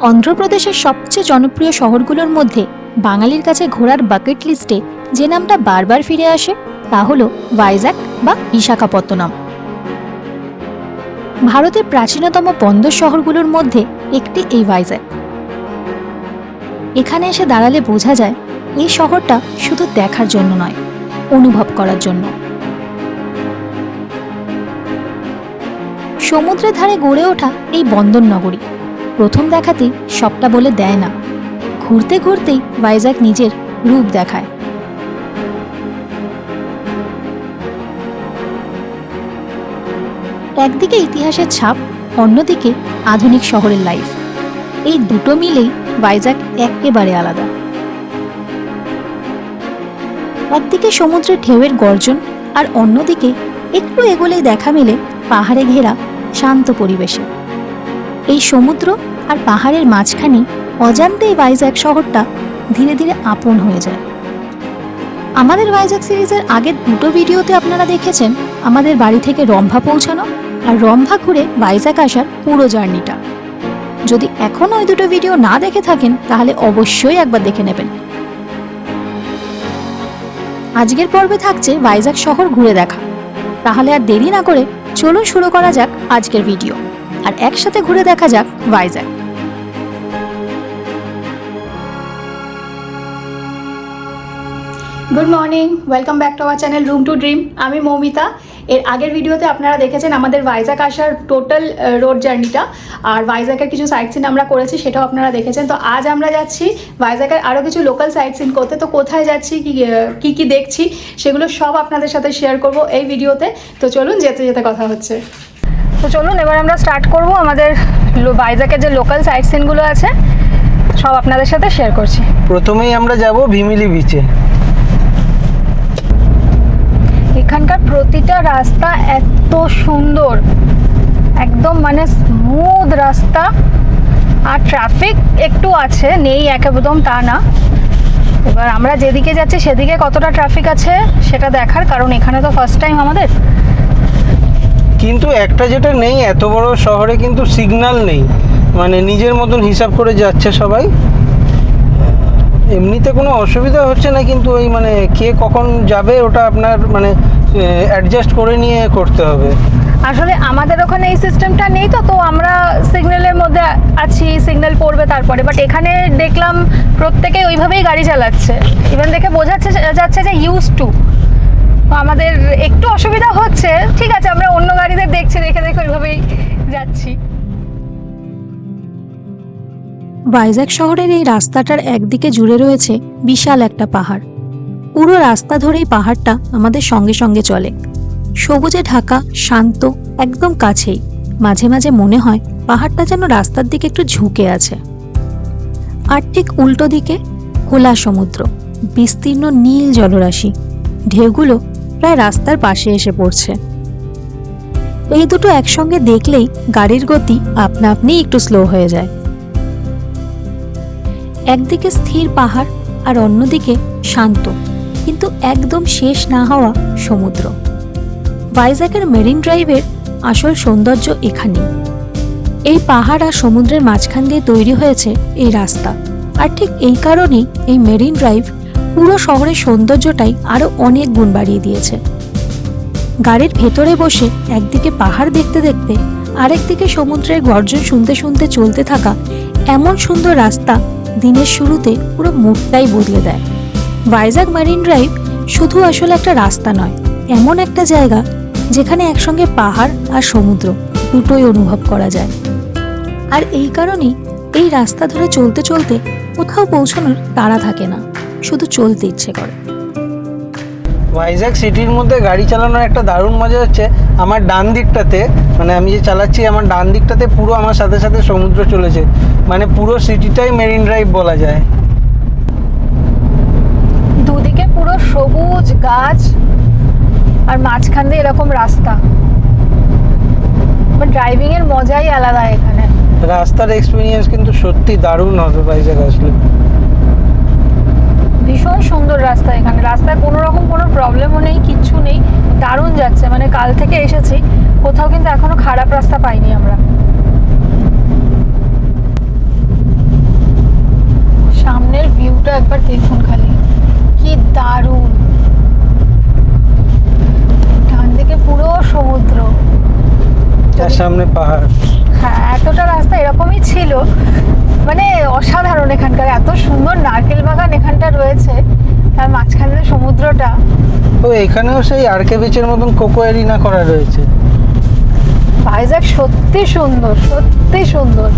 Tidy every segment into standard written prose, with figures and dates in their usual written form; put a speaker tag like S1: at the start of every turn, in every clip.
S1: অন্ধ্রপ্রদেশের সবচেয়ে জনপ্রিয় শহরগুলোর মধ্যে বাঙালির কাছে ঘোরার বাকেট লিস্টে যে নামটা বারবার ফিরে আসে তা হলো ভাইজ্যাক বা বিশাখাপত্তনম। ভারতের প্রাচীনতম বন্দর শহরগুলোর মধ্যে একটি এই ভাইজ্যাক। এখানে এসে দাঁড়ালে বোঝা যায় এই শহরটা শুধু দেখার জন্য নয়, অনুভব করার জন্য। সমুদ্রের ধারে গড়ে ওঠা এই বন্দর নগরী প্রথম দেখাতেই সবটা বলে দেয় না, ঘুরতে ঘুরতেই ভাইজ্যাক নিজের রূপ দেখায়। একদিকে ইতিহাসের ছাপ, অন্যদিকে আধুনিক শহরের লাইফ, এই দুটো মিলেই ভাইজ্যাক একেবারে আলাদা। একদিকে সমুদ্রের ঢেউয়ের গর্জন, আর অন্যদিকে একটু এগোলেই দেখা মেলে পাহাড়ে ঘেরা শান্ত পরিবেশে। এই সমুদ্র আর পাহাড়ের মাঝখানে অজান্তেই ভাইজ্যাক শহরটা ধীরে ধীরে আপন হয়ে যায়। আমাদের ভাইজ্যাক সিরিজের আগের দুটো ভিডিওতে আপনারা দেখেছেন আমাদের বাড়ি থেকে রম্ভা পৌঁছানো আর রম্ভা ঘুরে ভাইজ্যাক আসার পুরো জার্নিটা। যদি এখনও ওই দুটো ভিডিও না দেখে থাকেন তাহলে অবশ্যই একবার দেখে নেবেন। আজকের পর্বে থাকছে ভাইজ্যাক শহর ঘুরে দেখা। তাহলে আর দেরি না করে চলুন শুরু করা যাক আজকের ভিডিও, আর একসাথে ঘুরে দেখা যাক Vizag.
S2: Good morning, welcome back to our channel room to dream. আমি মৌমিতা। এর আগের ভিডিওতে আপনারা দেখেছেন আমাদের ভাইজ্যাক আসার টোটাল রোড জার্নিটা, আর ভাইজ্যাকের কিছু সাইট সিন আমরা করেছি সেটাও আপনারা দেখেছেন। তো আজ আমরা যাচ্ছি ভাইজ্যাকের আরও কিছু লোকাল সাইট সিন করতে। তো কোথায় যাচ্ছি, কি দেখছি, সেগুলো সব আপনাদের সাথে শেয়ার করব এই ভিডিওতে। তো চলুন যেতে যেতে কথা হচ্ছে। তো চলুন এবার আমরা স্টার্ট করব। আমাদের ভাইজ্যাকের যে লোকাল সাইট সিনগুলো আছে সব আপনাদের সাথে শেয়ার করছি।
S3: প্রথমেই আমরা যাব ভিমিলি বিচে।
S2: এখানকার প্রতিটা রাস্তা এত সুন্দর, একদম মানে স্মুথ রাস্তা, আর ট্রাফিক একটু আছে, নেই একদম তা না। এবার আমরা যেদিকে যাচ্ছি সেদিকে কতটা ট্রাফিক আছে সেটা দেখার, কারণ এখানে তো ফার্স্ট টাইম আমাদের।
S3: কিন্তু একটা যেটা নেই, এত বড় শহরে কিন্তু সিগন্যাল নেই, মানে নিজের মতন হিসাব করে যাচ্ছে সবাই। এমনিতে কোনো অসুবিধা হচ্ছে না, কিন্তু ওই মানে কে কখন যাবে ওটা আপনার মানে অ্যাডজাস্ট করে নিয়ে করতে হবে।
S2: আসলে আমাদের ওখানে এই সিস্টেমটা নেই, তো আমরা সিগন্যালের মধ্যে আছি, সিগন্যাল পড়বে তারপরে। বাট এখানে দেখলাম প্রত্যেকে ওইভাবেই গাড়ি চালাচ্ছে, ইভেন দেখে যাচ্ছে যে ইউজ টু। তো আমাদের একটু অসুবিধা হচ্ছে, ঠিক আছে, আমরা অন্য গাড়িদের দেখছি, দেখে ওইভাবেই যাচ্ছি।
S1: ভাইজ্যাক শহরের এই রাস্তাটার একদিকে জুড়ে রয়েছে বিশাল একটা পাহাড়। পুরো রাস্তা ধরেই পাহাড়টা আমাদের সঙ্গে সঙ্গে চলে, সবুজে ঢাকা, শান্ত, একদম কাছেই। মাঝে মাঝে মনে হয় পাহাড়টা যেন রাস্তার দিকে একটু ঝুঁকে আছে। আর ঠিক উল্টো দিকে খোলা সমুদ্র, বিস্তীর্ণ নীল জলরাশি, ঢেউগুলো প্রায় রাস্তার পাশে এসে পড়ছে। এই দুটো একসঙ্গে দেখলেই গাড়ির গতি আপনা আপনি একটু স্লো হয়ে যায়। একদিকে স্থির পাহাড় আর অন্যদিকে শান্ত কিন্তু একদম শেষ না হওয়া সমুদ্র। ভাইজ্যাকের মেরিন ড্রাইভের আসল সৌন্দর্য এখানেই। এই পাহাড় আর সমুদ্রের মাঝখান দিয়ে তৈরি হয়েছে এই রাস্তা, আর ঠিক এই কারণেই এই মেরিন ড্রাইভ পুরো শহরের সৌন্দর্যটাই আরো অনেক গুণ বাড়িয়ে দিয়েছে। গাড়ির ভেতরে বসে একদিকে পাহাড় দেখতে দেখতে আরেকদিকে সমুদ্রের গর্জন শুনতে শুনতে চলতে থাকা এমন সুন্দর রাস্তা দিনের শুরুতে পুরো মুডটাই বদলে দেয়। ভাইজ্যাক মেরিন ড্রাইভ শুধু আসলে একটা রাস্তা নয়, এমন একটা জায়গা যেখানে একসঙ্গে পাহাড় আর সমুদ্র দুটোই অনুভব করা যায়। আর এই কারণেই এই রাস্তা ধরে চলতে চলতে কোথাও পৌঁছানোর তাড়া থাকে না, শুধু চলতে ইচ্ছে করে।
S3: ভাইজ্যাক সিটির মধ্যে গাড়ি চালানোর একটা দারুণ মজা হচ্ছে, আমার ডান দিকটাতে, মানে আমি যে চালাচ্ছি আমার ডান দিকটাতে পুরো আমার সাথে সাথে সমুদ্র চলেছে, মানে পুরো সিটিটাই মেরিন ড্রাইভ বলা যায়।
S2: দুদিকে পুরো সবুজ গাছ আর মাঝখান দিয়ে এরকম রাস্তা, ড্রাইভিং এর মজাই আলাদা এখানে।
S3: রাস্তার এক্সপিরিয়েন্স কিন্তু সত্যি দারুণ হবে ভাইজ্যাক আসলে।
S2: ভীষণ সুন্দর রাস্তা এখানে, রাস্তায় কোনো রকম কোনো প্রবলেমও নেই, কিচ্ছু নেই, দারুণ যাচ্ছে। মানে কাল থেকে এসেছি, কোথাও কিন্তু এখনো খারাপ রাস্তা পাইনি আমরা। ভিউটা একবার দেখুন খালি, কি দারুণ। ডান দিকে পুরো সমুদ্র,
S3: তার সামনে পাহাড়।
S2: হ্যাঁ এতটা রাস্তা এরকমই ছিল, মানে অসাধারণ। এখানকার এত সুন্দর নারকেল বাগান এখানটা রয়েছে, তার মাঝখানে সমুদ্রটা।
S3: তো এখানেও সেই আরকে বিচের মতন কোকো এরিনা করা রয়েছে।
S2: ভাইজ্যাক সত্যি সুন্দর, সত্যি সুন্দর।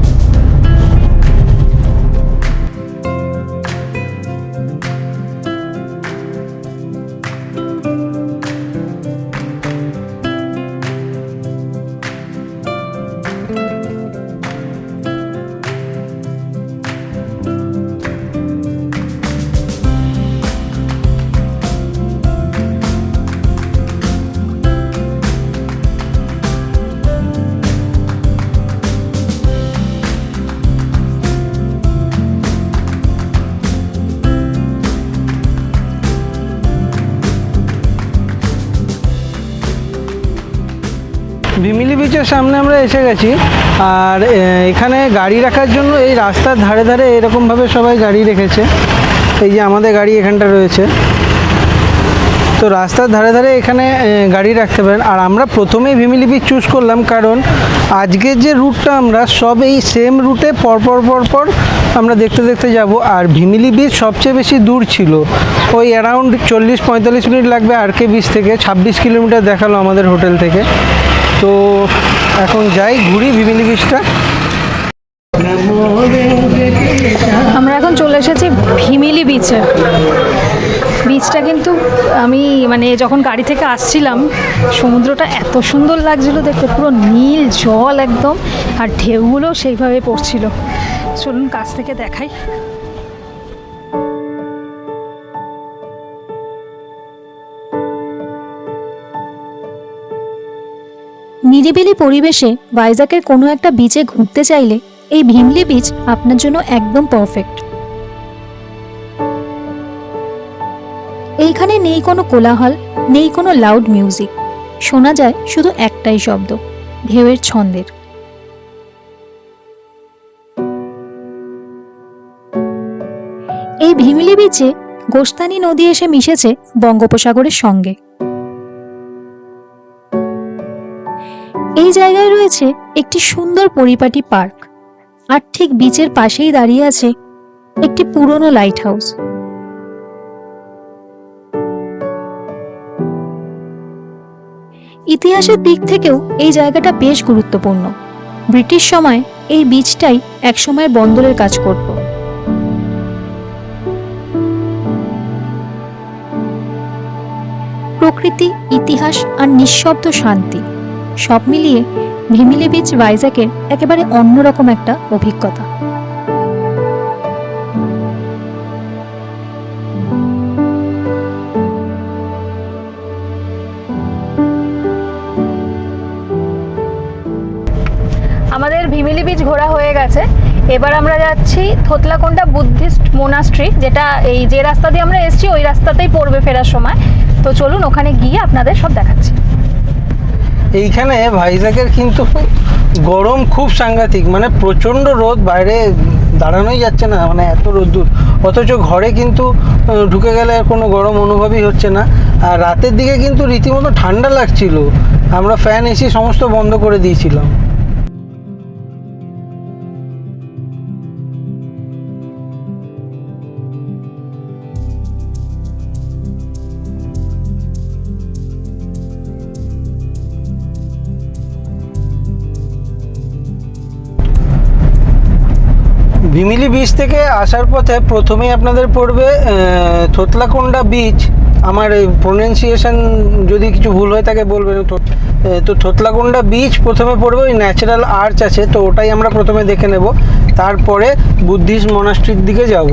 S3: ভিমিলি বিচের সামনে আমরা এসে গেছি। আর এখানে গাড়ি রাখার জন্য এই রাস্তার ধারে ধারে এরকমভাবে সবাই গাড়ি রেখেছে। এই যে আমাদের গাড়ি এখানটা রয়েছে, তো রাস্তার ধারে ধারে এখানে গাড়ি রাখতে পারেন। আর আমরা প্রথমেই ভিমিলি বিচ চুজ করলাম কারণ আজকের যে রুটটা আমরা সব এই সেম রুটে পরপর আমরা দেখতে দেখতে যাব। আর ভিমিলি বিচ সবচেয়ে বেশি দূর ছিল, ওই অ্যারাউন্ড 40-45 মিনিট লাগবে আরকে বিচ থেকে। 26 কিলোমিটার দেখালো আমাদের হোটেল থেকে। তো এখন যাই ঘুরি ভিমিলি বিচটা।
S2: আমরা এখন চলে এসেছি ভিমিলি বিচে। বিচটা কিন্তু আমি মানে যখন গাড়ি থেকে আসছিলাম, সমুদ্রটা এত সুন্দর লাগছিল দেখতে, পুরো নীল জল একদম, আর ঢেউগুলো সেইভাবে পড়ছিল। চলুন কাছ থেকে দেখাই।
S1: নিরিবিলি পরিবেশে ভাইজ্যাকের কোনো একটা বিচে ঘুরতে চাইলে এই ভিমলি বিচ আপনার জন্য একদম পারফেক্ট। এইখানে নেই কোনো কোলাহল, নেই কোনো লাউড মিউজিক, শোনা যায় শুধু একটাই শব্দ, ঢেউয়ের ছন্দের। এই ভিমলি বিচে গোস্তানি নদী এসে মিশেছে বঙ্গোপসাগরের সঙ্গে। এই জায়গায় রয়েছে একটি সুন্দর পরিপাটি পার্ক, আর ঠিক বিচের পাশেই দাঁড়িয়ে আছে একটি পুরনো লাইট হাউস। ইতিহাসের দিক থেকেও এই জায়গাটা বেশ গুরুত্বপূর্ণ। ব্রিটিশ সময় এই বিচটাই একসময় বন্দরের কাজ করত। প্রকৃতি, ইতিহাস আর নিঃশব্দ শান্তি সব মিলিয়ে ভিমিলি বিচ ভাইজ্যাকের একেবারে অন্যরকম একটা অভিজ্ঞতা।
S2: আমাদের ভিমিলি বিচ ঘোরা হয়ে গেছে, এবার আমরা যাচ্ছি থোতলাকোন্ডা বুদ্ধিস্ট মোনাস্ট্রি, যেটা এই যে রাস্তা দিয়ে আমরা এসেছি ওই রাস্তাতেই পড়বে ফেরার সময়। তো চলুন ওখানে গিয়ে আপনাদের সব দেখাচ্ছি।
S3: এইখানে ভাইজ্যাকের কিন্তু গরম খুব সাংঘাতিক, মানে প্রচণ্ড রোদ, বাইরে দাঁড়ানোই যাচ্ছে না, মানে এত রোদ্দুর। অথচ ঘরে কিন্তু ঢুকে গেলে কোনো গরম অনুভবই হচ্ছে না। আর রাতের দিকে কিন্তু রীতিমতো ঠান্ডা লাগছিল, আমরা ফ্যান এসি সমস্ত বন্ধ করে দিয়েছিলাম। ভিমিলি বিচ থেকে আসার পথে প্রথমেই আপনাদের পড়বে থোতলাকোন্ডা বিচ। আমার প্রোনাউন্সিয়েশন যদি কিছু ভুল হয়ে থাকে বলবেন। তো থোতলাকোন্ডা বিচ প্রথমে পড়বে, ওই ন্যাচারাল আর্চ আছে, তো ওটাই আমরা প্রথমে দেখে নেব। তারপরে বুদ্ধিস্ট মনাস্ট্রির দিকে যাব।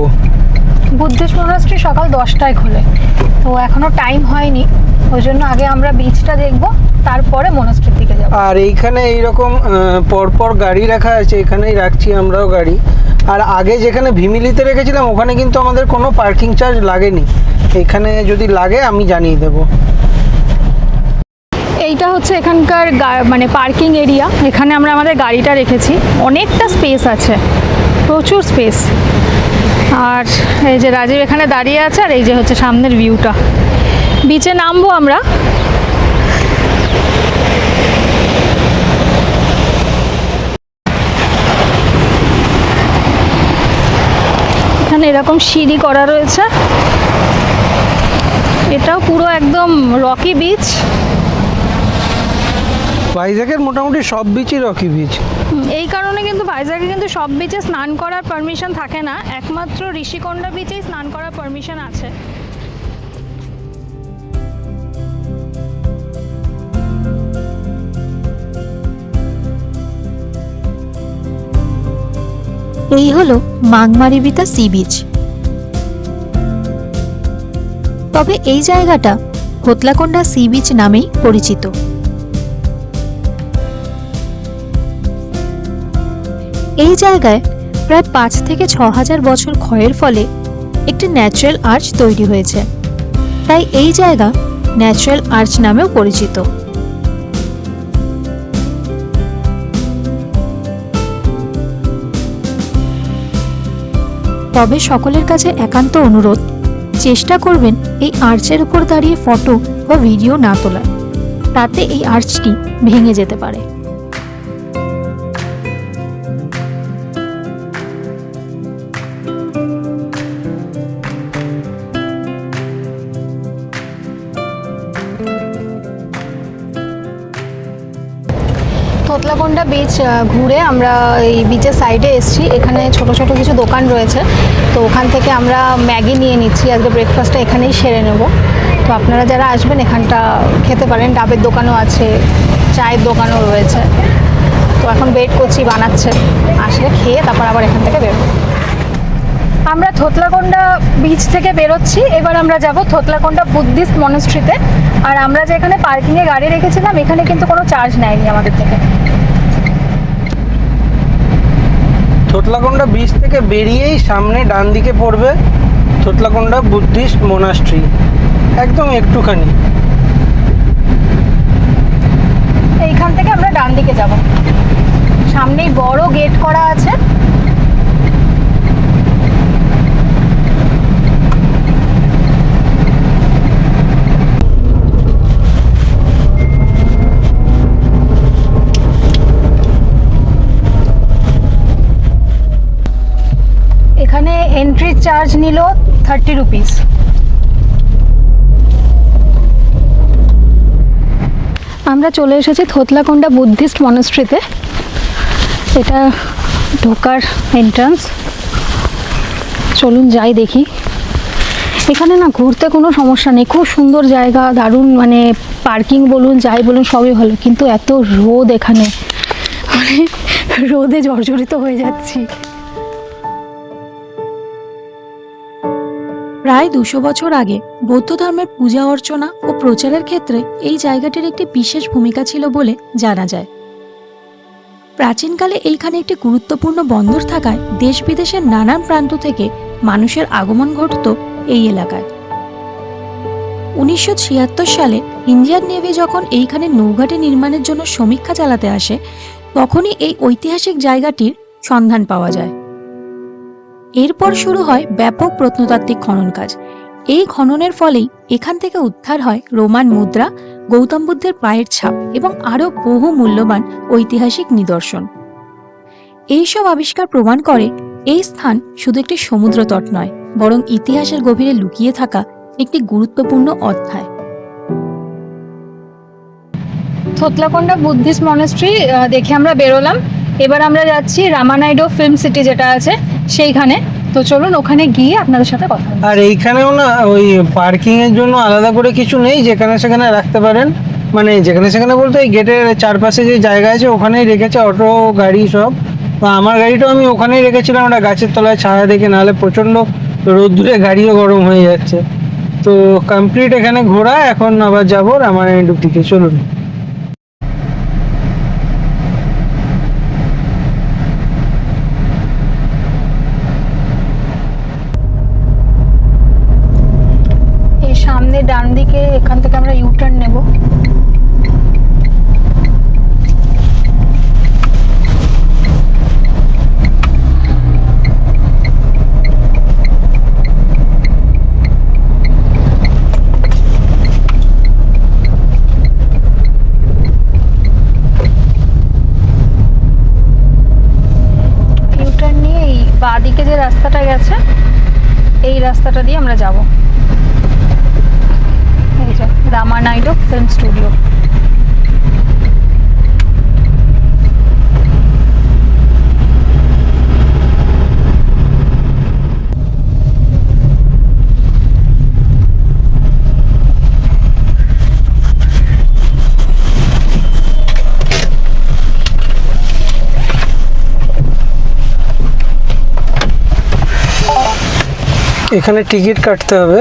S2: বুদ্ধিস্ট মনাস্ট্রি সকাল 10টায় খোলে, তো এখনো টাইম হয়নি, ওই জন্য আগে আমরা বিচটা দেখব, তারপরে মনাস্ট্রির দিকে যাব।
S3: আর এইখানে এইরকম পরপর গাড়ি রাখা আছে, এখানেই রাখছি আমরাও গাড়ি। আর আগে যেখানে ভিমিলিতে রেখেছিলাম ওখানে কিন্তু আমাদের কোনো পার্কিং চার্জ লাগেনি, এখানে যদি লাগে আমি জানিয়ে দেব।
S2: এইটা হচ্ছে এখানকার মানে পার্কিং এরিয়া, এখানে আমরা আমাদের গাড়িটা রেখেছি। অনেকটা স্পেস আছে, প্রচুর স্পেস। আর এই যে রাজীব এখানে দাঁড়িয়ে আছে, আর এই যে হচ্ছে সামনের ভিউটা। বিচে নামবো আমরা। এখানে এরকম সিঁড়ি করা রয়েছে, এটাও পুরো একদম রকি বিচ।
S3: ভাইজ্যাকের মোটামুটি সব বিচই রকি বিচ।
S2: এই কারণে কিন্তু ভাইজ্যাগে কিন্তু সব বিচে স্নান করার পারমিশন থাকে না, একমাত্র ঋষিকোণা বিচেই স্নান করার পারমিশন আছে।
S1: এই হলো মাংমারিবিতা সি বিচ। তবে এই জায়গাটা হোতলাকোন্ডা সি বিচ নামেই পরিচিত। এই জায়গায় প্রায় 5 থেকে 6,000 বছর ক্ষয়ের ফলে একটি ন্যাচারাল আর্চ তৈরি হয়েছে, তাই এই জায়গা ন্যাচারাল আর্চ নামেও পরিচিত। তবে সকলের কাছে একান্ত অনুরোধ, চেষ্টা করবেন এই আর্চের উপর দাঁড়িয়ে ফটো বা ভিডিও না তোলার, তাতে এই আর্চটি ভেঙে যেতে পারে।
S2: হোতলাকোন্ডা বিচ ঘুরে আমরা এই বিচের সাইডে এসেছি। এখানে ছোট ছোট কিছু দোকান রয়েছে, তো ওখান থেকে আমরা ম্যাগি নিয়ে নিচ্ছি। আজকে ব্রেকফাস্টটা এখানেই সেরে নেব। তো আপনারা যারা আসবেন এখানটা খেতে পারেন। ডাবের দোকানও আছে, চায়ের দোকানও রয়েছে। তো এখন ওয়েট করছি, বানাচ্ছে, আসলে খেয়ে তারপর আবার এখান থেকে বেরোবো। আমরা থোতলাকোন্ডা বিচ থেকে বেরোচ্ছি। এবার আমরা যাব থোতলাকোন্ডা বুদ্ধিস্ট মনাস্ট্রিতে। আর আমরা যে এখানে পার্কিংয়ে গাড়ি রেখেছিলাম, এখানে কিন্তু কোনো চার্জ নেয়নি আমাদের থেকে।
S3: থোতলাকোন্ডা বিচ থেকে বেরিয়েই সামনে ডান দিকে পড়বে থোতলাকোন্ডা বুদ্ধিস্ট মোনাস্ট্রি, একদম একটুখানি।
S2: এইখান থেকে আমরা ডান দিকে যাব। সামনেই বড় গেট করা আছে। এখানে এন্ট্রি চার্জ নিল 30 রুপিস। আমরা চলে এসেছি থোতলাকোন্ডা বুদ্ধিস্ট মনাস্ট্রিতে। এটা ঢোকার এন্ট্রান্স। চলুন যাই দেখি। এখানে না ঘুরতে কোনো সমস্যা নেই, খুব সুন্দর জায়গা, দারুণ, মানে পার্কিং বলুন যাই বলুন সবই ভালো, কিন্তু এত রোদ এখানে, মানে রোদে জর্জরিত হয়ে যাচ্ছি।
S1: প্রায় 200 বছর আগে বৌদ্ধ ধর্মের পূজা অর্চনা ও প্রচারের ক্ষেত্রে এই জায়গাটির একটি বিশেষ ভূমিকা ছিল বলে জানা যায়। প্রাচীনকালে এইখানে একটি গুরুত্বপূর্ণ বন্দর থাকায় দেশ বিদেশের নানান প্রান্ত থেকে মানুষের আগমন ঘটত এই এলাকায়। 1976 সালে ইন্ডিয়ান নেভি যখন এইখানে নৌঘাটি নির্মাণের জন্য সমীক্ষা চালাতে আসে, তখনই এই ঐতিহাসিক জায়গাটির সন্ধান পাওয়া যায়। এরপর শুরু হয় ব্যাপক প্রত্নতাত্ত্বিক খনন কাজ। এই খননের ফলেই এখান থেকে উদ্ধার হয় রোমান মুদ্রা, গৌতম বুদ্ধের পায়ের ছাপ এবং আরও বহু মূল্যবান ঐতিহাসিক নিদর্শন। এইসব আবিষ্কার প্রমাণ করে এই স্থান শুধু একটি সমুদ্র তট নয়, বরং ইতিহাসের গভীরে লুকিয়ে থাকা একটি গুরুত্বপূর্ণ অধ্যায়।
S2: থোতলাকোন্ডা বুদ্ধিস্ট মনাস্ট্রি দেখে আমরা বেরোলাম। এবার আমরা যাচ্ছি রামানাইডো ফিল্ম সিটি যেটা আছে সেইখানে। তো চলুন ওখানে গিয়ে আপনাদের সাথে কথা বলি।
S3: আর এইখানেও না ওই পার্কিং এর জন্য আলাদা করে কিছু নেই, যেখানে সেখানে রাখতে পারেন। মানে যেখানে সেখানে বলতে এই গেটের চারপাশে যে জায়গা আছে ওখানেই রেখেছে অটো গাড়ি সব। তো আমার গাড়িটাও আমি ওখানেই রেখেছিলাম, ওটা গাছের তলায় ছায়া দেখে, নাহলে প্রচণ্ড রোদ্দুরে গাড়িও গরম হয়ে যাচ্ছে। তো কমপ্লিট এখানে ঘোরা, এখন আবার যাবো রামানাইডুর দিকে। চলুন।
S2: সামনে ডান দিকে, এখান থেকে আমরা ইউটার্ন নেব। বাঁদিকে যে রাস্তাটা গেছে এই রাস্তাটা দিয়ে আমরা যাব। এই যে রামানাইডু ফিল্ম স্টুডিও।
S3: এখানে টিকিট কাটতে হবে,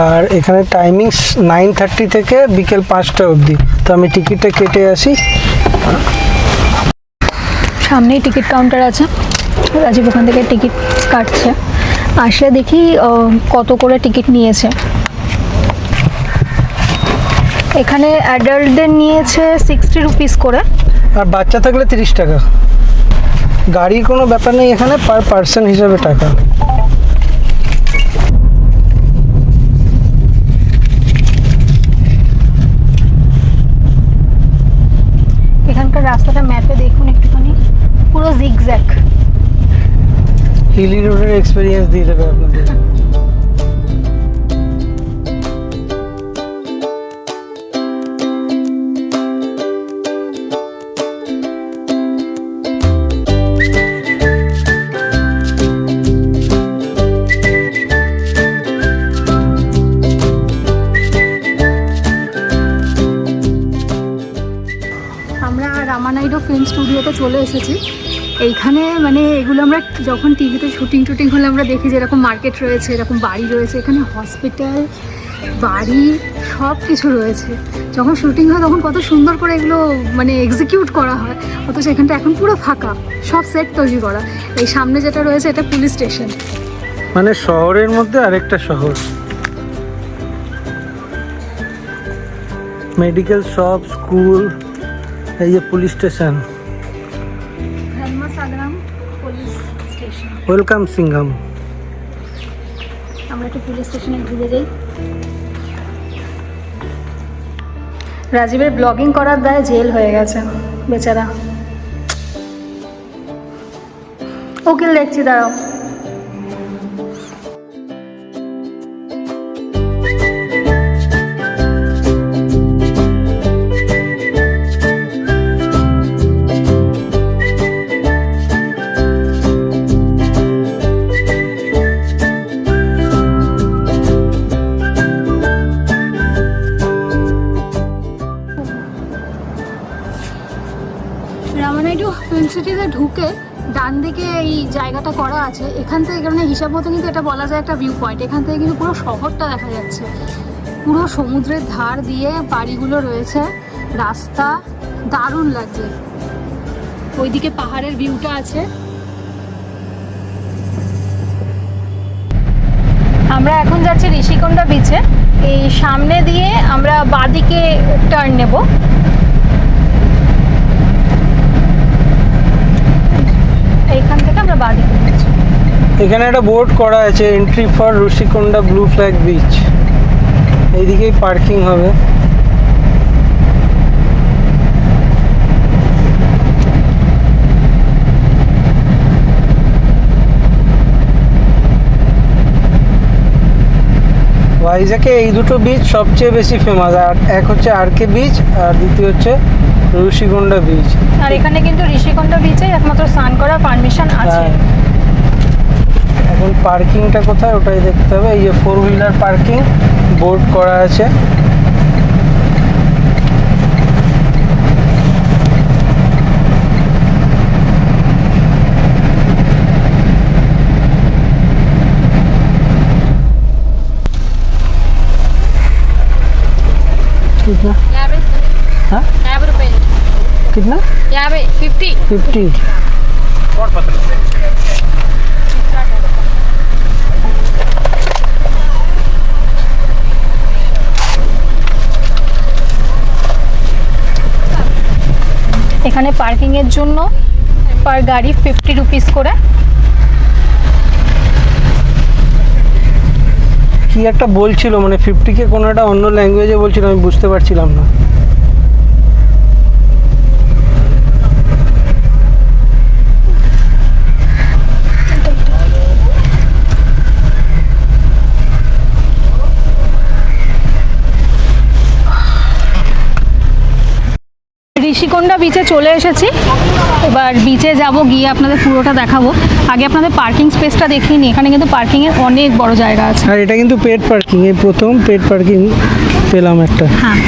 S3: আর এখানে টাইমিংস 9:30 থেকে বিকেল 5টা অবধি। তো আমি টিকিটটা কেটে আসি।
S2: সামনেই টিকিট কাউন্টার আছে, রাজীব ওখান থেকে টিকিট কাটছে। আসলে দেখি কত করে টিকিট নিয়েছে। এখানে অ্যাডাল্টদের নিয়েছে 60 রুপিস করে,
S3: আর বাচ্চা থাকলে 30 টাকা। গাড়ির কোনো ব্যাপার নেই, এখানে পার পার্সন হিসাবে টাকা।
S2: এখানকার রাস্তাটা ম্যাপে দেখুন একটুখানি, পুরো জিগজ্যাগ।
S3: হিলি রোডের এক্সপিরিয়েন্স দিয়ে দেবে আপনাদের।
S2: আমরা রামানাইডু ফিল্ম স্টুডিওতে চলে এসেছি। এইখানে মানে এগুলো আমরা যখন টিভিতে শুটিং হলে আমরা দেখি যে এরকম মার্কেট রয়েছে, এরকম বাড়ি রয়েছে, এখানে হসপিটাল, বাড়ি সব কিছু রয়েছে। যখন শুটিং হয় তখন কত সুন্দর করে এগুলো মানে এক্সিকিউট করা হয়, অথচ এখানটা এখন পুরো ফাঁকা, সব সেট তৈরি করা। এই সামনে যেটা রয়েছে এটা পুলিশ স্টেশন,
S3: মানে শহরের মধ্যে আরেকটা শহর। মেডিকেল শপ, স্কুল, এই যে police station.
S2: Dharmasagaram police station.
S3: Welcome Singham.
S2: আমরা একটু পুলিশ স্টেশনে ঘুরে যাই। রাজীবের ব্লগিং করার দায়ে জেল হয়ে গেছে বেচারা। উকিল দেখছি, দাঁড়াও। রামানাইডু ফিল্ম সিটিতে ঢুকে ডান দিকে এই জায়গাটা করা আছে। এখান থেকে মানে হিসাব মতো কিন্তু এটা বলা যায় একটা ভিউ পয়েন্ট। এখান থেকে কিন্তু পুরো শহরটা দেখা যাচ্ছে, পুরো সমুদ্রের ধার দিয়ে বাড়িগুলো রয়েছে, রাস্তা দারুণ লাগছে। ওইদিকে পাহাড়ের ভিউটা আছে। আমরা এখন যাচ্ছি ঋষিকোণা বিচে। এই সামনে দিয়ে আমরা বাঁদিকে টার্ন নেব। এইখান থেকে আমরা বাঁদিকে যাচ্ছি।
S3: এখানে একটা বোর্ড করা আছে, entry for Rushikonda blue flag beach. এইদিকেই পার্কিং হবে। ভাইজ্যাকে এই দুটো বিচ সবচেয়ে বেশি ফেমাস। আর এক হচ্ছে আরকে বিচ, আর দ্বিতীয় হচ্ছে ঋষিকোণা বিচ।
S2: আর এখানে কিন্তু ঋষিকোণা বিচে একমাত্র স্নান করার পারমিশন আছে।
S3: এখন পার্কিংটা কোথায় ওটাই দেখতে হবে। এই যে 4 হুইলার পার্কিং বোর্ড করা আছে। कितना?
S4: 50
S3: हाँ
S4: 50 रुपये
S3: कितना?
S4: 50
S3: 50।
S2: এখানে পার্কিংয়ের জন্য পার গাড়ি 50 রুপিস করে।
S3: কি একটা বলছিল, মানে 50 কে কোনো একটা অন্য ল্যাঙ্গুয়েজে বলছিল, আমি বুঝতে পারছিলাম না।
S5: ঋষিকোণা বিচে চলে এসেছি। এবার বিচে যাব, গিয়ে আপনাদের পুরোটা দেখাবো। আগে আপনাদের পার্কিং স্পেসটা দেখিয়ে নিই। এখানে কিন্তু পার্কিংয়ের অনেক বড় জায়গা আছে।
S3: আর এটা কিন্তু পেড পার্কিং, এই প্রথম পেড পার্কিং পেলাম একটা।
S5: হ্যাঁ,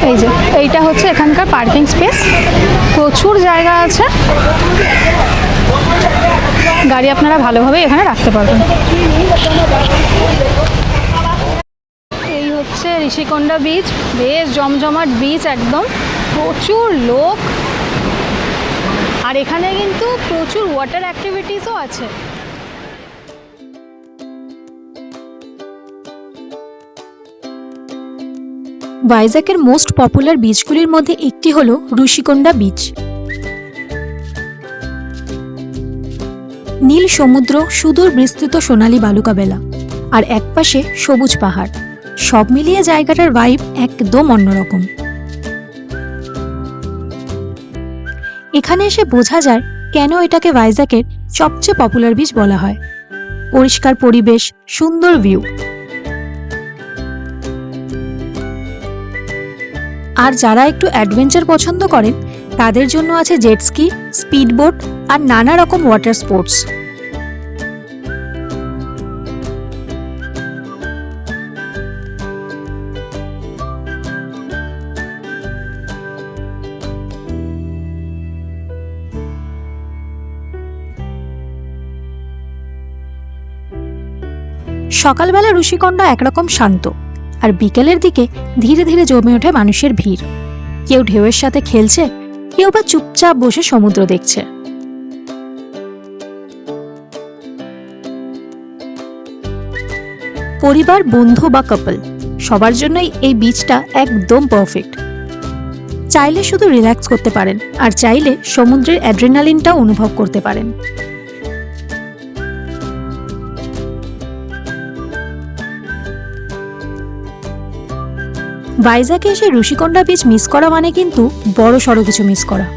S5: এই যে এইটা হচ্ছে এখানকার পার্কিং স্পেস, প্রচুর জায়গা আছে, গাড়ি আপনারা ভালোভাবে এখানে রাখতে পারবেন। এই হচ্ছে ঋষিকোণা বিচ, বেশ জমজমাট বিচ একদম, প্রচুর লোক। আর এখানে কিন্তু প্রচুর ওয়াটার অ্যাক্টিভিটিসও আছে।
S1: ভাইজ্যাকের মোস্ট পপুলার বিচগুলির মধ্যে একটি হলো ঋষিকোণা বিচ। নীল সমুদ্র, সুদূর বিস্তৃত সোনালী বালুকাবেলা, আর একপাশে সবুজ পাহাড়, সব মিলিয়ে জায়গাটার ভাইব একদম অন্যরকম। এখানে এসে বোঝা যায় কেন এটাকে ভাইজ্যাকের সবচেয়ে পপুলার বিচ বলা হয়। পরিষ্কার পরিবেশ, সুন্দর ভিউ। আর যারা একটু অ্যাডভেঞ্চার পছন্দ করেন তাদের জন্য আছে জেট স্কি, স্পিডবোট আর নানা রকম ওয়াটার স্পোর্টস। সকালবেলা ঋষিকোণা একরকম শান্ত, আর বিকেলের দিকে ধীরে ধীরে জমে ওঠে মানুষের ভিড়। কেউ ঢেউয়ের সাথে খেলছে, কেউ বা চুপচাপ বসে সমুদ্র দেখছে। পরিবার, বন্ধু বা কাপল সবার জন্যই এই বিচটা একদম পারফেক্ট। চাইলে শুধু রিল্যাক্স করতে পারেন, আর চাইলে সমুদ্রের অ্যাড্রেনালিনটাও অনুভব করতে পারেন। ভাইজ্যাকে এসে ঋষিকোণা বিচ মিস করা মানে কিন্তু বড় সড়ো কিছু মিস করা।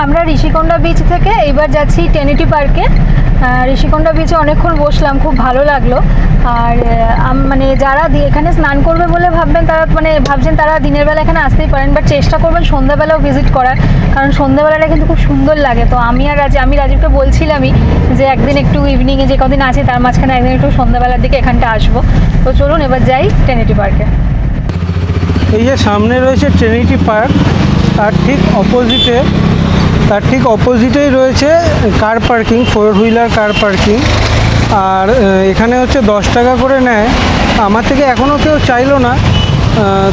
S5: আমরা ঋষিকোণা বিচ থেকে এইবার যাচ্ছি টেনিটি পার্কে। ঋষিকোণা বিচে অনেকক্ষণ বসলাম, খুব ভালো লাগলো। আর মানে যারা এখানে স্নান করবে বলে ভাবছেন তারা দিনের বেলা এখানে আসতেই পারেন, বাট চেষ্টা করবেন সন্ধ্যাবেলাও ভিজিট করার, কারণ সন্ধ্যাবেলাটা কিন্তু খুব সুন্দর লাগে। তো আমি রাজীবকে বলছিলামই যে একদিন একটু ইভিনিংয়ে যে কদিন আছে তার মাঝখানে একদিন একটু সন্ধ্যাবেলার দিকে এখানটা আসবো। তো চলুন এবার যাই টেনিটি পার্কে।
S3: এই যে সামনে রয়েছে ট্রিনিটি পার্ক, তার ঠিক অপোজিটেই রয়েছে car parking, 4 wheeler car parking. আর এখানে হচ্ছে 10 টাকা করে নেয়। আমার থেকে এখনও কেউ চাইলো না,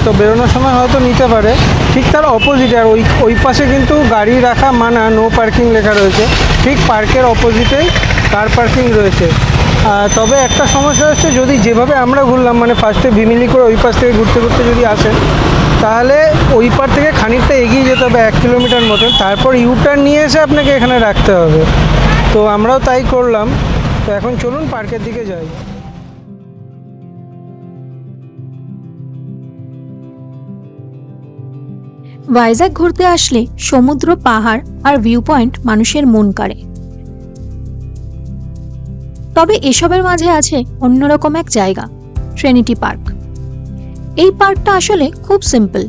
S3: তো বেরোনোর সময় হয়তো নিতে পারে। ঠিক তার অপোজিটে, আর ওই পাশে কিন্তু গাড়ি রাখা মানা, নো পার্কিং লেখা রয়েছে। ঠিক পার্কের অপোজিটেই কার পার্কিং রয়েছে। তবে একটা সমস্যা হচ্ছে, যদি যেভাবে আমরা ঘুরলাম, মানে ফার্স্টে ভিমিলি করে ওই পাশ থেকে ঘুরতে ঘুরতে যদি আসেন, তাহলে ওই পার থেকে খানিকটা এগিয়ে যেতে হবে 1 কিলোমিটার মতন, তারপর ইউটার্ন নিয়ে এসে আপনাকে এখানে রাখতে হবে। তো আমরাও তাই করলাম। তো এখন চলুন পার্কের দিকে যাই।
S1: ভাইজ্যাক ঘুরতে আসলে সমুদ্র, পাহাড় আর ভিউ পয়েন্ট মানুষের মন কাড়ে। তবে এসবের মাঝে আছে অন্যরকম এক জায়গা, ট্রিনিটি পার্ক। এই পার্কটা আসলে খুব সিম্পল।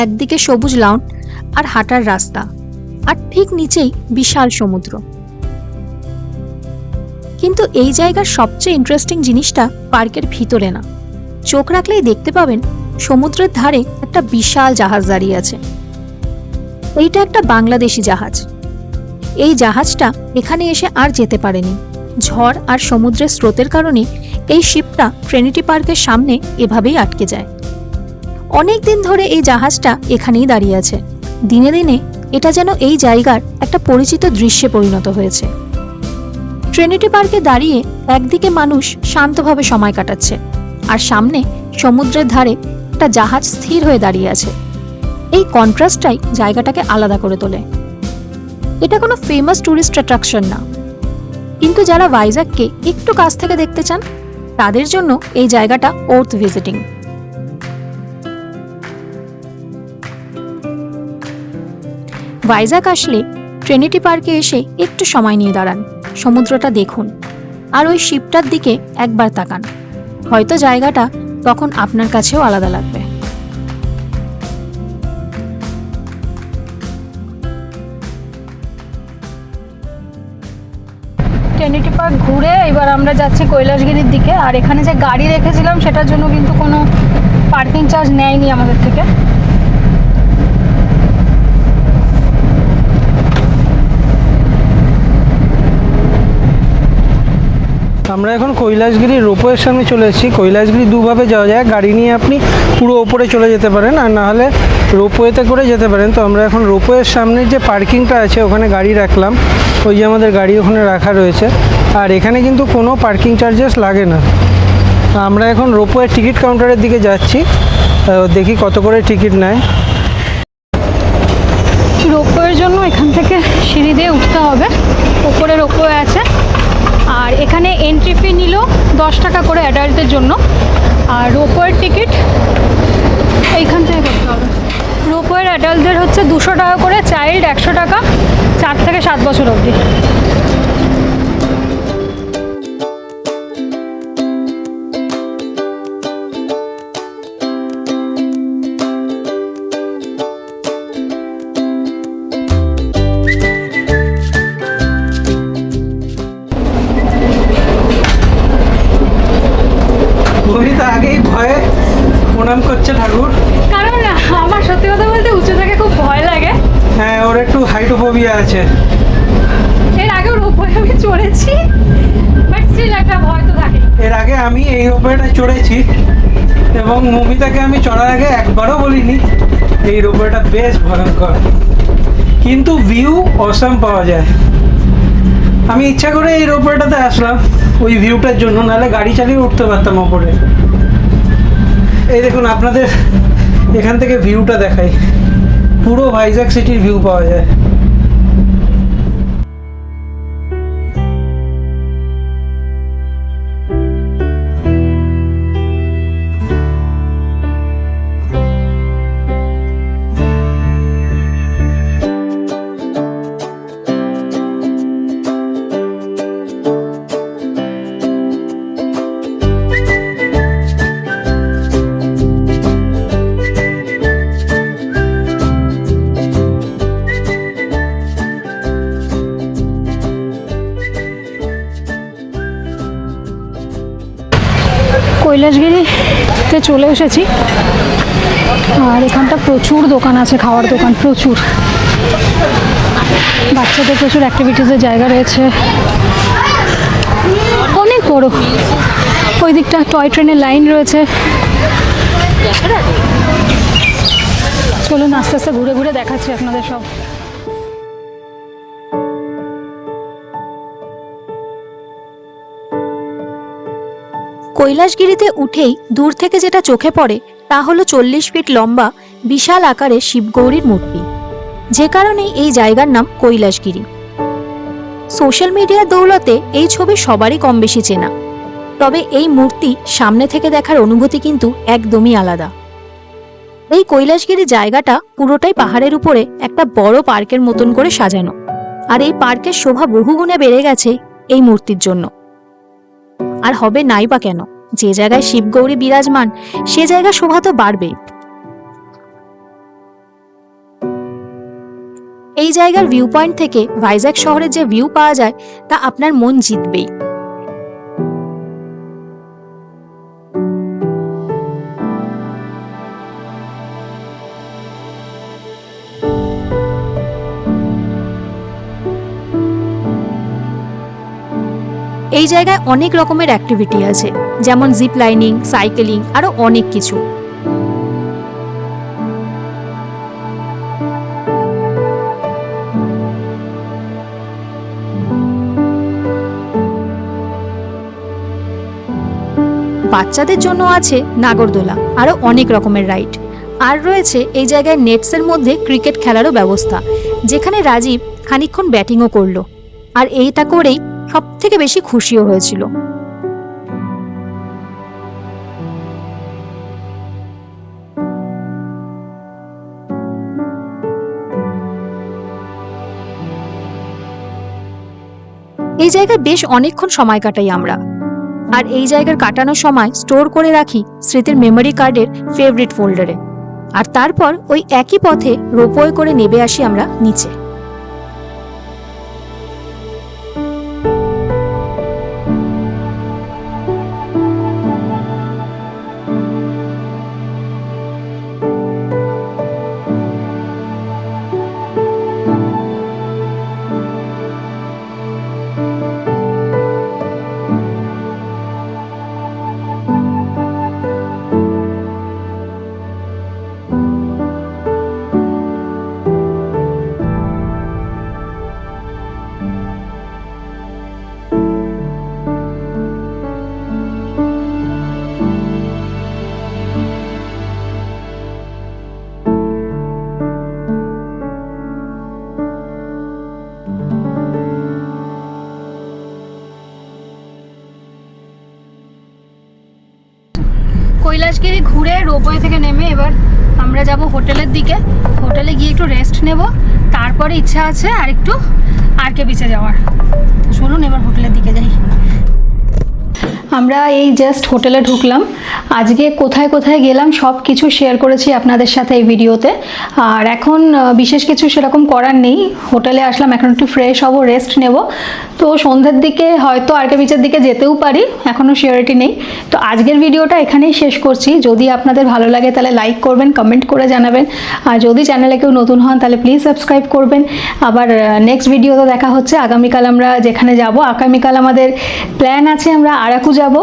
S1: একদিকে সবুজ লাউন আর হাঁটার রাস্তা, আর ঠিক নিচেই বিশাল সমুদ্র। কিন্তু এই জায়গার সবচেয়ে ইন্টারেস্টিং জিনিসটা পার্কের ভিতরে না। চোখ রাখলেই দেখতে পাবেন সমুদ্রের ধারে একটা বিশাল জাহাজ দাঁড়িয়ে আছে। এইটা একটা বাংলাদেশি জাহাজ। এই জাহাজটা এখানে এসে আর যেতে পারেনি। ঝড় আর সমুদ্রের স্রোতের কারণে এই শিপটা ট্রিনিটি পার্কের সামনে এভাবেই আটকে যায়। অনেক দিন ধরে এই জাহাজটা এখানেই দাঁড়িয়ে আছে। দিনে দিনে এটা যেন এই জায়গার একটা পরিচিত দৃশ্যে পরিণত হয়েছে। ট্রিনিটি পার্কে দাঁড়িয়ে একদিকে মানুষ শান্তভাবে সময় কাটাচ্ছে, আর সামনে সমুদ্রের ধারে একটা জাহাজ স্থির হয়ে দাঁড়িয়ে আছে। এই কন্ট্রাস্টটাই জায়গাটাকে আলাদা করে তোলে। এটা কোনো ফেমাস ট্যুরিস্ট অ্যাট্রাকশন না, কিন্তু যারা ভাইজ্যাগকে একটু কাছ থেকে দেখতে চান তাদের জন্য এই জায়গাটা ওর্থ ভিজিটিং। ভাইজ্যাগ আসলে ট্রিনিটি পার্কে এসে একটু সময় নিয়ে দাঁড়ান, সমুদ্রটা দেখুন আর ওই শিপটার দিকে একবার তাকান, হয়তো জায়গাটা তখন আপনার কাছেও আলাদা লাগবে।
S5: ট্রিনিটি পার্ক ঘুরে এবার আমরা যাচ্ছি কৈলাসগিরির দিকে। আর এখানে যে গাড়ি রেখেছিলাম সেটার জন্য কিন্তু কোনো পার্কিং চার্জ নেয়নি আমাদের থেকে।
S3: আমরা এখন কৈলাসগিরি রোপওয়ের সামনে চলে এসেছি। কৈলাসগিরি দুভাবে যাওয়া যায়, গাড়ি নিয়ে আপনি পুরো ওপরে চলে যেতে পারেন আর না হলে রোপওয়েতে করে যেতে পারেন। তো আমরা এখন রোপওয়ের সামনের যে পার্কিংটা আছে ওখানে গাড়ি রাখলাম, ওই যে আমাদের গাড়ি ওখানে রাখা রয়েছে। আর এখানে কিন্তু কোনো পার্কিং চার্জেস লাগে না। আমরা এখন রোপওয়ের টিকিট কাউন্টারের দিকে যাচ্ছি, দেখি কত করে টিকিট নেয়।
S5: রোপওয়ের জন্য এখান থেকে সিঁড়ি দিয়ে উঠতে হবে, ওপরে রোপওয়ে আছে। আর এখানে এন্ট্রি ফি নিল 10 টাকা করে অ্যাডাল্টের জন্য। আর রোপওয়ের টিকিট এইখান থেকে করতে হবে। রোপওয়ের অ্যাডাল্টদের হচ্ছে 200 টাকা করে, চাইল্ড 100 টাকা, 4 থেকে 7 বছর অবধি।
S3: আগেই ভয়ে প্রণাম করছে ঠাকুর,
S5: কারণ আমার সত্যি কথা বলতে উঁচু থেকে খুব ভয় লাগে।
S3: হ্যাঁ ওর একটু হাইটোফোবিয়া আছে।
S5: এর আগেও রোপওয়ে আমি চড়েছি, বাট স্টিল একটা ভয় তো থাকে।
S3: এর আগে আমি এই রোপওয়েটা চড়েছি এবং মমিতাকে আমি চড়ার আগে একবারও বলিনি এই রোপওয়েটা বেশ ভয়ঙ্কর, কিন্তু ভিউ অসাম পাওয়া যায়। আমি ইচ্ছা করে এই রোপওয়েটাতে আসলাম ওই ভিউটার জন্য, নাহলে গাড়ি চালিয়ে উঠতে পারতাম ওপরে। এই দেখুন আপনাদের এখান থেকে ভিউটা দেখাই, পুরো ভাইজ্যাগ সিটির ভিউ পাওয়া যায়।
S5: কৈলাসগিরিতে চলে এসেছি আর এখানটা প্রচুর দোকান আছে, খাওয়ার দোকান প্রচুর। বাচ্চাদের প্রচুর অ্যাক্টিভিটিসের জায়গা রয়েছে, অনেক বড়। ওই দিকটা টয় ট্রেনের লাইন রয়েছে। চলুন আস্তে আস্তে ঘুরে ঘুরে দেখাচ্ছি আপনাদের সব।
S1: কৈলাসগিরিতে উঠেই দূর থেকে যেটা চোখে পড়ে তা হলো 40 ফিট লম্বা বিশাল আকারের শিবগৌরীর মূর্তি, যে কারণে এই জায়গার নাম কৈলাসগিরি। সোশ্যাল মিডিয়ার দৌলতে এই ছবি সবারই কম বেশি চেনা, তবে এই মূর্তি সামনে থেকে দেখার অনুভূতি কিন্তু একদমই আলাদা। এই কৈলাসগিরি জায়গাটা পুরোটাই পাহাড়ের উপরে একটা বড় পার্কের মতন করে সাজানো, আর এই পার্কের শোভা বহুগুণে বেড়ে গেছে এই মূর্তির জন্য। আর হবে নাই বা কেন, যে জায়গায় শিবগৌরী বিরাজমান সে জায়গা শোভা তো বাড়বেই। এই জায়গার ভিউ পয়েন্ট থেকে ভাইজ্যাগ শহরের যে ভিউ পাওয়া যায় তা আপনার মন জিতবেই। এই জায়গায় অনেক রকমের অ্যাক্টিভিটি আছে, যেমন জিপ লাইনিং, সাইকেলিং, আরো অনেক কিছু। বাচ্চাদের জন্য আছে নাগরদোলা, আরো অনেক রকমের রাইড। আর রয়েছে এই জায়গায় নেটসের মধ্যে ক্রিকেট খেলারও ব্যবস্থা, যেখানে রাজীব খানিকক্ষণ ব্যাটিংও করলো। আর এইটা করেই সব থেকে বেশি খুশিও হয়েছিল। এই জায়গায় বেশ অনেকক্ষণ সময় কাটাই আমরা, আর এই জায়গার কাটানোর সময় স্টোর করে রাখি স্মৃতির মেমোরি কার্ডের ফেভারিট ফোল্ডারে। আর তারপর ওই একই পথে রোপওয়ে করে নেমে আসি আমরা নিচে।
S5: কৈলাসগিরি ঘুরে রোপওয়ে থেকে নেমে এবার আমরা যাব হোটেলের দিকে। হোটেলে গিয়ে একটু রেস্ট নেব, তারপরে ইচ্ছা আছে আর একটু আরকে বিচে যাওয়ার। তো চলুন এবার হোটেলের দিকে যাই। আমরা এই জাস্ট হোটেলে ঢুকলাম। আজকে কোথায় কোথায় গেলাম সব কিছু শেয়ার করেছি আপনাদের সাথে এই ভিডিওতে। আর এখন বিশেষ কিছু সেরকম করার নেই, হোটেলে আসলাম, এখন একটু ফ্রেশ হব, রেস্ট নেব। তো সন্ধ্যের দিকে হয়তো আরকে বিচের দিকে যেতেও পারি, এখনও সিওরিটি নেই। তো আজকের ভিডিওটা এখানেই শেষ করছি। যদি আপনাদের ভালো লাগে তাহলে লাইক করবেন, কমেন্ট করে জানাবেন। আর যদি চ্যানেলে কেউ নতুন হন তাহলে প্লিজ সাবস্ক্রাইব করবেন। আবার নেক্সট ভিডিওতে দেখা হচ্ছে। আগামীকাল আমরা যেখানে যাব, আগামীকাল আমাদের প্ল্যান আছে আমরা আরাকু যাব।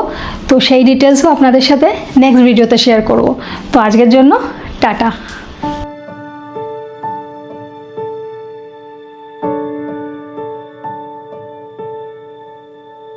S5: তো সেই ডিটেলসও আপনাদের সাথে নেক্সট ভিডিওতে শেয়ার করব। তো আজকের জন্য টাটা।